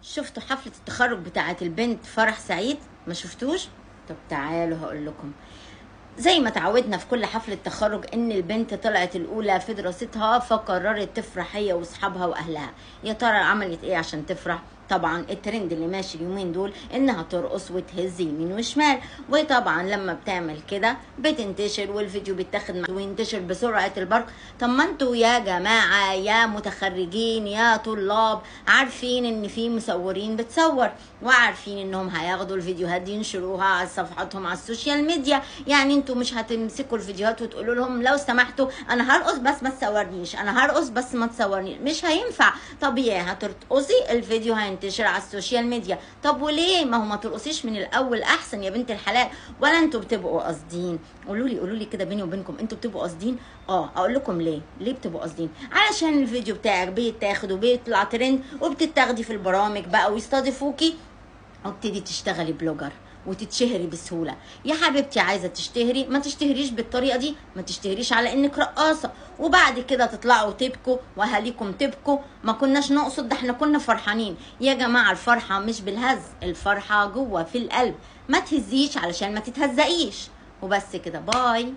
شفتوا حفلة التخرج بتاعة البنت فرح سعيد؟ ما شفتوش؟ طب تعالوا هقول لكم. زي ما تعودنا في كل حفلة تخرج ان البنت طلعت الاولى في دراستها، فقررت تفرح هي واصحابها واهلها. يا ترى عملت ايه عشان تفرح؟ طبعا الترند اللي ماشي اليومين دول انها ترقص وتهز يمين وشمال، وطبعا لما بتعمل كده بتنتشر والفيديو بيتاخد وينتشر بسرعة البرق. طب ما انتوا يا جماعة يا متخرجين يا طلاب عارفين ان في مصورين بتصور، وعارفين انهم هياخدوا الفيديوهات دي ينشروها على صفحاتهم على السوشيال ميديا. يعني انتوا مش هتمسكوا الفيديوهات وتقولوا لهم لو سمحتوا انا هرقص بس ما تصورنيش، انا هرقص بس ما تصورنيش، مش هينفع. طبيعي هترقصي الفيديو هينتشر على السوشيال ميديا. طب وليه؟ ما هو ما ترقصيش من الاول احسن يا بنت الحلال. ولا انتوا بتبقوا قاصدين؟ قولوا لي كده بيني وبينكم، انتوا بتبقوا قاصدين؟ اقول لكم ليه بتبقوا قاصدين. علشان الفيديو بتاعك بيتاخد وبيطلع ترند وبتتاخدي في البرامج بقى ويستضيفوكي وابتدي تشتغلي بلوجر وتتشهري بسهوله. يا حبيبتي عايزه تشتهري ما تشتهريش بالطريقه دي، ما تشتهريش على انك رقاصه وبعد كده تطلعوا تبكوا واهاليكم تبكوا. ما كناش نقصد، ده احنا كنا فرحانين يا جماعه. الفرحه مش بالهز، الفرحه جوه في القلب. ما تهزيش علشان ما تتهزقيش. وبس كده، باي.